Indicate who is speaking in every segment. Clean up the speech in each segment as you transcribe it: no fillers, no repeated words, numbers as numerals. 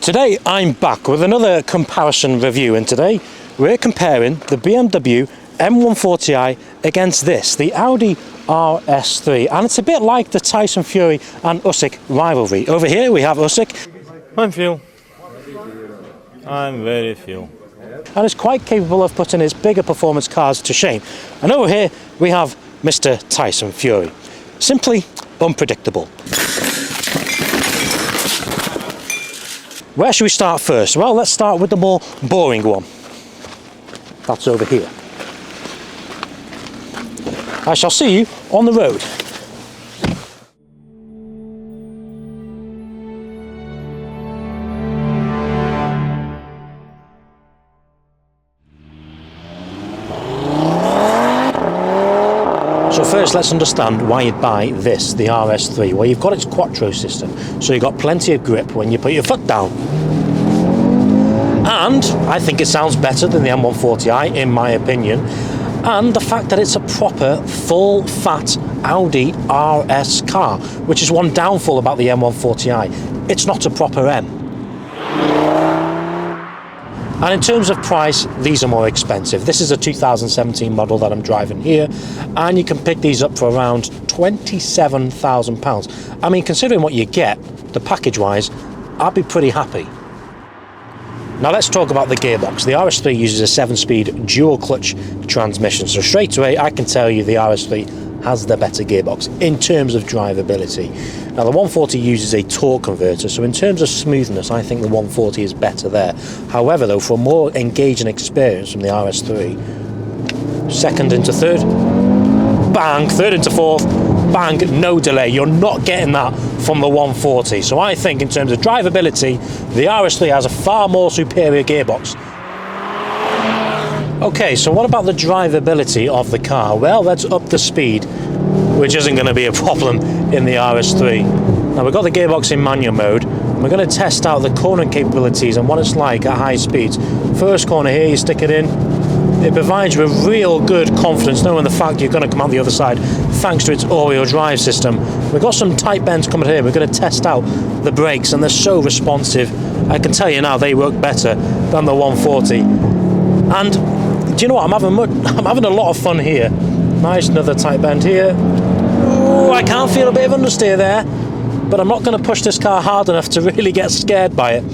Speaker 1: Today I'm back with another comparison review, and today we're comparing the BMW M140i against this, the Audi RS3, and it's a bit like the Tyson Fury and Usyk rivalry. Over here we have Usyk. I'm Phil. I'm very Phil. And is quite capable of putting his bigger performance cars to shame. And over here we have Mr. Tyson Fury. Simply unpredictable. Where should we start first? Well, let's start with the more boring one. That's over here. I shall see you on the road. So first, let's understand why you'd buy this, the RS3. Well, you've got its quattro system, so you've got plenty of grip when you put your foot down. And I think it sounds better than the M140i, in my opinion. And the fact that it's a proper, full-fat Audi RS car, which is one downfall about the M140i. It's not a proper M. And in terms of price, these are more expensive. This is a 2017 model that I'm driving here, and you can pick these up for around £27,000. I mean, considering what you get, the package-wise, I'd be pretty happy. Now let's talk about the gearbox. The RS3 uses a 7-speed dual-clutch transmission, so straight away I can tell you the RS3 has the better gearbox in terms of drivability. Now the 140 uses a torque converter, so in terms of smoothness I think the 140 is better there. However though, for a more engaging experience from the RS3, second into third, bang, third into fourth, bang, no delay. You're not getting that from the 140. So I think in terms of drivability, the RS3 has a far more superior gearbox. Okay, so what about the drivability of the car? Well, let's up the speed, which isn't going to be a problem in the RS3. Now we've got the gearbox in manual mode, and we're going to test out the cornering capabilities and what it's like at high speeds. First corner here, you stick it in. It provides you with real good confidence knowing the fact you're going to come out the other side thanks to its all-wheel drive system. We've got some tight bends coming here. We're going to test out the brakes, and they're so responsive. I can tell you now they work better than the 140. And do you know what? I'm having a lot of fun here. Nice, another tight bend here. Ooh, I can feel a bit of understeer there, but I'm not going to push this car hard enough to really get scared by it.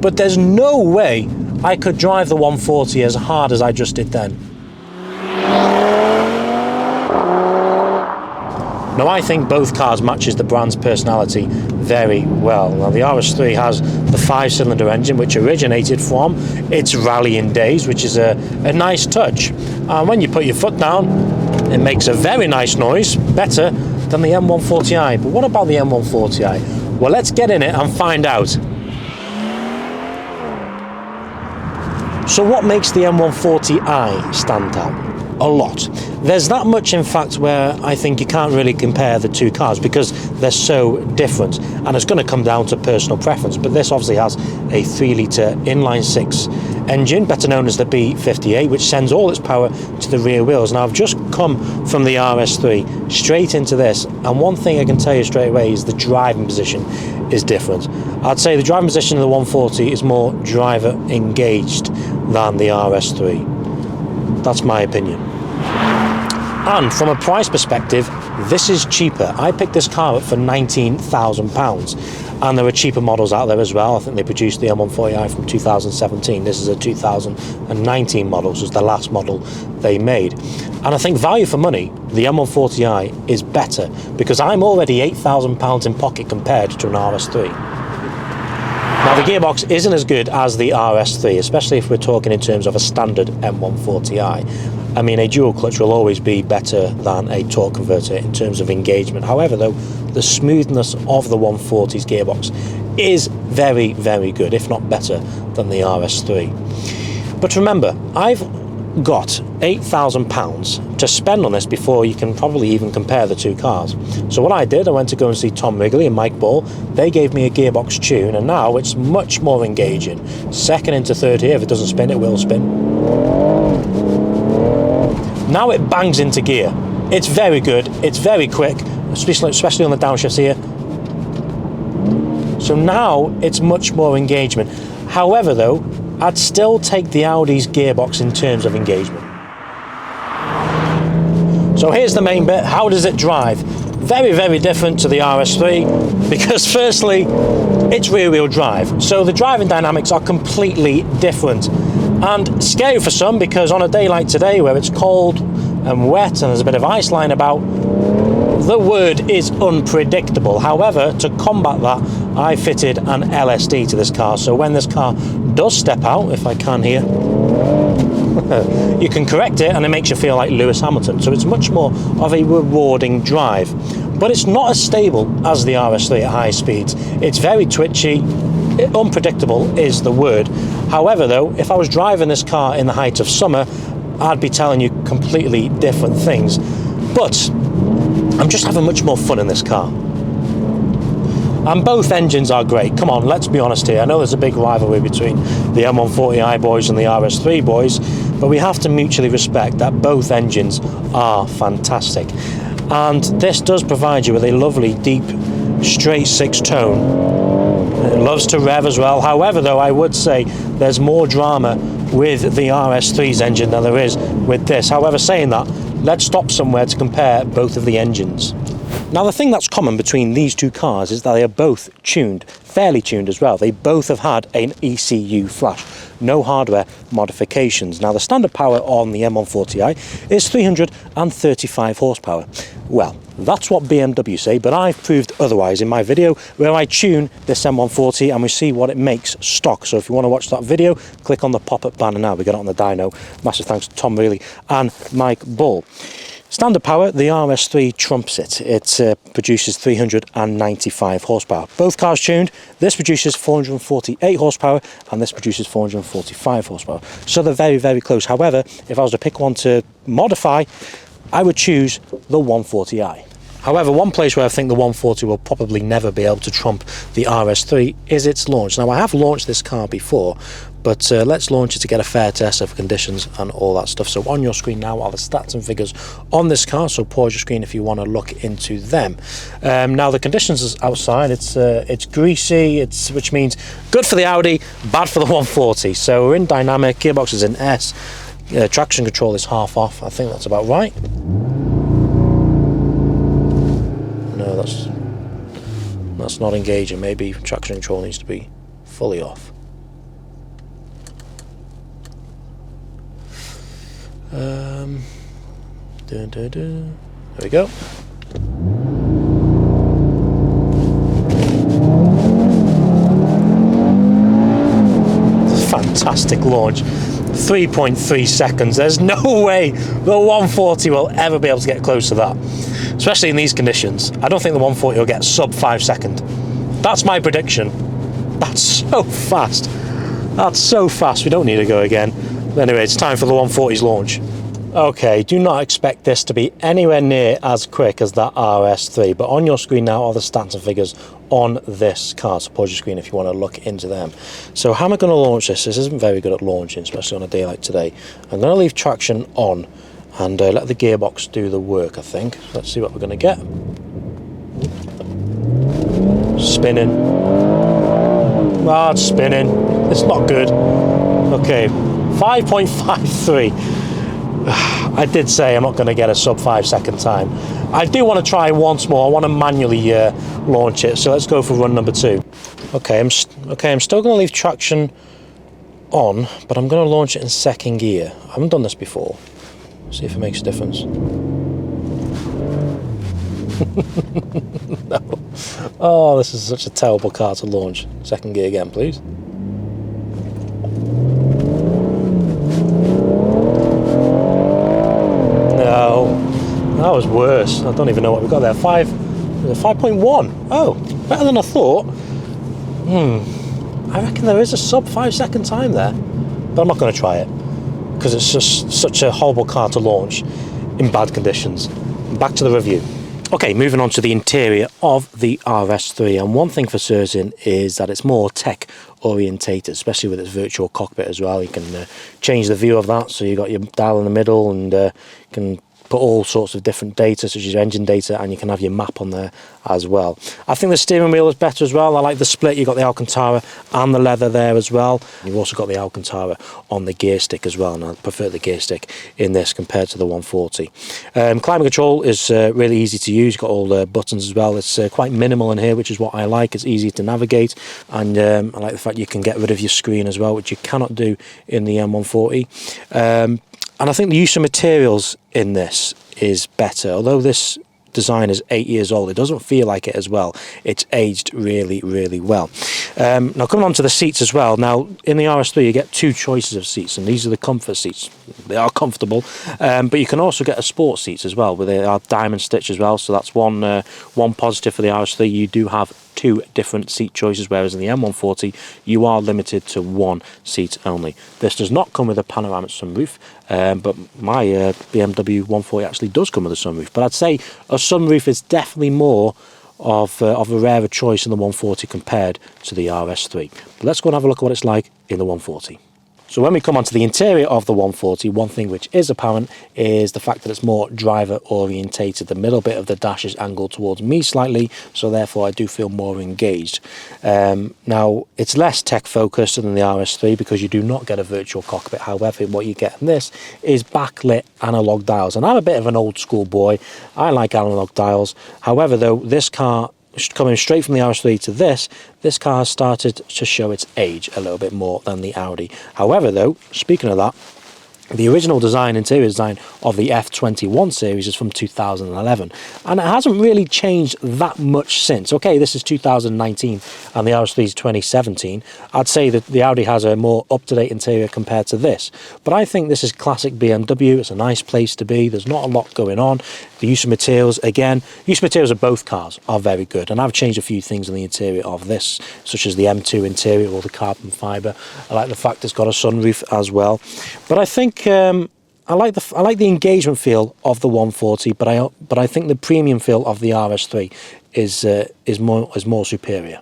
Speaker 1: But there's no way I could drive the 140 as hard as I just did then. Now I think both cars matches the brand's personality very well. Now the RS3 has the 5-cylinder engine which originated from its rallying days, which is a nice touch. And when you put your foot down, it makes a very nice noise, better than the M140i. But what about the M140i? Well, let's get in it and find out. So what makes the M140i stand out? A lot. There's that much in fact where I think you can't really compare the two cars because they're so different, and it's going to come down to personal preference. But this obviously has a 3-litre inline-6 engine, better known as the B58, which sends all its power to the rear wheels. Now I've just come from the RS3 straight into this, and one thing I can tell you straight away is the driving position is different. I'd say the driving position of the 140 is more driver engaged than the RS3. That's my opinion. And from a price perspective, this is cheaper. I picked this car up for £19,000, and there are cheaper models out there as well. I think they produced the M140i from 2017. This is a 2019 model, so it's the last model they made. And I think value for money, the M140i is better because I'm already £8,000 in pocket compared to an RS3. Now the gearbox isn't as good as the RS3, especially if we're talking in terms of a standard M140i. I mean, a dual clutch will always be better than a torque converter in terms of engagement. However though, the smoothness of the 140's gearbox is very, very good, if not better than the RS3. But remember, I've got £8,000 to spend on this before you can probably even compare the two cars. So what I did, I went to go and see Tom Wrigley and Mike Ball. They gave me a gearbox tune, and now it's much more engaging. Second into third here, if it doesn't spin, it will spin. Now it bangs into gear. It's very good, it's very quick, especially on the downshifts here. So now it's much more engagement. However though, I'd still take the Audi's gearbox in terms of engagement. So here's the main bit. How does it drive? Very, very different to the RS3 because firstly, it's rear wheel drive. So the driving dynamics are completely different and scary for some because on a day like today where it's cold and wet and there's a bit of ice lying about, the word is unpredictable. However, to combat that, I fitted an LSD to this car. So when this car does step out, if I can here, you can correct it and it makes you feel like Lewis Hamilton. So it's much more of a rewarding drive. But it's not as stable as the RS3 at high speeds. It's very twitchy. Unpredictable is the word. However though, if I was driving this car in the height of summer, I'd be telling you completely different things. But I'm just having much more fun in this car. And both engines are great. Come on, let's be honest here. I know there's a big rivalry between the M140i boys and the RS3 boys, but we have to mutually respect that both engines are fantastic. And this does provide you with a lovely, deep, straight six tone. It loves to rev as well. However, though, I would say there's more drama with the RS3's engine than there is with this. However, saying that, let's stop somewhere to compare both of the engines. Now the thing that's common between these two cars is that they are both tuned, fairly tuned as well. They both have had an ECU flash, no hardware modifications. Now the standard power on the M140i is 335 horsepower. Well, that's what BMW say, but I've proved otherwise in my video where I tune this M140 and we see what it makes stock. So if you want to watch that video, click on the pop-up banner now. We got it on the dyno. Massive thanks to Tom Reilly and Mike Bull. Standard power, the RS3 trumps it. It produces 395 horsepower. Both cars tuned. This produces 448 horsepower and this produces 445 horsepower. So they're very, very close. However, if I was to pick one to modify, I would choose the 140i. However, one place where I think the 140 will probably never be able to trump the RS3 is its launch. Now, I have launched this car before, but let's launch it to get a fair test of conditions and all that stuff. So on your screen now are the stats and figures on this car, so pause your screen if you want to look into them. Now the conditions is outside, it's greasy, which means good for the Audi, bad for the 140. So we're in dynamic, gearbox is in S, traction control is half off, I think that's about right. No, that's not engaging, maybe traction control needs to be fully off. There we go. Fantastic launch. 3.3 seconds. There's no way the 140 will ever be able to get close to that, especially in these conditions. I don't think the 140 will get sub 5 seconds. That's my prediction. That's so fast. That's so fast. We don't need to go again. Anyway, it's time for the 140's launch. Okay, do not expect this to be anywhere near as quick as that RS3, but on your screen now are the stats and figures on this car. So pause your screen if you want to look into them. So how am I going to launch this? This isn't very good at launching, especially on a day like today. I'm going to leave traction on and let the gearbox do the work, I think. Let's see what we're going to get. Spinning. Ah, it's spinning. It's not good. Okay, 5.53. I did say I'm not going to get a sub 5 second time. I do want to try once more. I want to manually launch it. So let's go for run number 2. Okay, I'm still going to leave traction on, but I'm going to launch it in second gear. I haven't done this before. See if it makes a difference. No. Oh, this is such a terrible car to launch. Second gear again, please. That was worse. I don't even know what we got there. 5.1. Oh, better than I thought. I reckon there is a sub 5 second time there, but I'm not going to try it because it's just such a horrible car to launch in bad conditions. Back to the review. Okay, moving on to the interior of the RS3, and one thing for certain is that it's more tech orientated, especially with its virtual cockpit as well. You can change the view of that, so you've got your dial in the middle and you can put all sorts of different data, such as engine data, and you can have your map on there as well. I think the steering wheel is better as well. I like the split. You've got the Alcantara and the leather there as well. You've also got the Alcantara on the gear stick as well, and I prefer the gear stick in this compared to the 140. Climate control is really easy to use. You've got all the buttons as well. It's quite minimal in here, which is what I like. It's easy to navigate, and I like the fact you can get rid of your screen as well, which you cannot do in the M140. And I think the use of materials in this is better. Although this design is 8 years old, it doesn't feel like it as well. It's aged really, really well. Now coming on to the seats as well. Now in the RS3 you get two choices of seats, and these are the comfort seats. They are comfortable, but you can also get a sport seats as well, where they are diamond stitch as well. So that's one positive for the RS3. You do have two different seat choices, whereas in the M140 you are limited to one seat only. This does not come with a panoramic sunroof, but my BMW 140 actually does come with a sunroof. But I'd say a sunroof is definitely more of a rarer choice in the 140 compared to the RS3. But let's go and have a look at what it's like in the 140. So when we come onto the interior of the 140, one thing which is apparent is the fact that it's more driver orientated. The middle bit of the dash is angled towards me slightly, so therefore I do feel more engaged. Now it's less tech focused than the RS3 because you do not get a virtual cockpit. However, what you get in this is backlit analog dials, and I'm a bit of an old school boy. I like analog dials. However, though, this car, coming straight from the RS3 to this car has started to show its age a little bit more than the Audi. However, though, speaking of that, the original design, interior design of the F21 series is from 2011, and it hasn't really changed that much since. Okay, this is 2019 and the RS3 is 2017. I'd say that the Audi has a more up-to-date interior compared to this, but I think this is classic BMW. It's a nice place to be. There's not a lot going on. The use of materials, again, use of materials of both cars are very good, and I've changed a few things in the interior of this, such as the M2 interior or the carbon fibre. I like the fact it's got a sunroof as well, but I think I like the engagement feel of the 140, but I think the premium feel of the RS3 is more superior.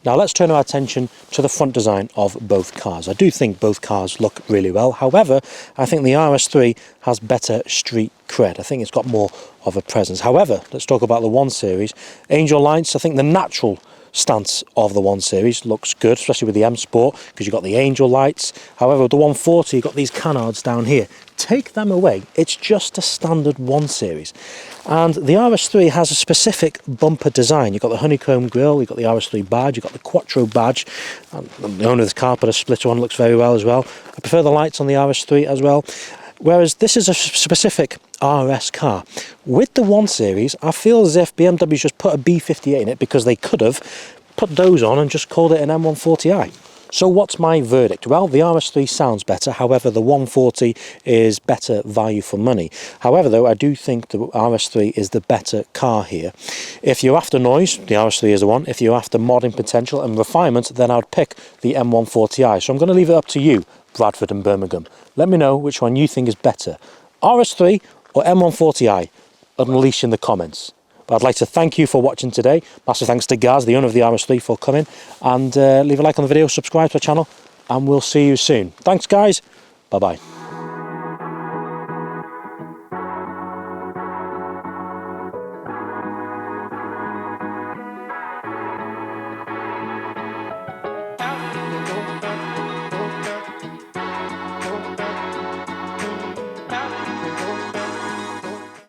Speaker 1: Now let's turn our attention to the front design of both cars. I do think both cars look really well. However, I think the RS3 has better street cred. I think it's got more of a presence. However, let's talk about the 1 Series. Angel lights, I think the natural stance of the 1 Series looks good, especially with the M Sport, because you've got the angel lights. However, with the 140, you've got these canards down here. Take them away, it's just a standard 1 Series. And the RS3 has a specific bumper design. You've got the honeycomb grille, you've got the RS3 badge, you've got the Quattro badge. And the owner of this car put a splitter on, looks very well as well. I prefer the lights on the RS3 as well. Whereas this is a specific RS car. With the 1 Series, I feel as if BMW's just put a B58 in it because they could have put those on and just called it an M140i. So what's my verdict? Well, the RS3 sounds better. However, the 140 is better value for money. However, though, I do think the RS3 is the better car here. If you're after noise, the RS3 is the one. If you're after modding potential and refinement, then I'd pick the M140i. So I'm going to leave it up to you, Bradford and Birmingham. Let me know which one you think is better, RS3 or M140i. Unleash in the comments. But I'd like to thank you for watching today. Massive thanks to Gaz, the owner of the RS3, for coming. And leave a like on the video, subscribe to our channel, and we'll see you soon. Thanks, guys. Bye-bye.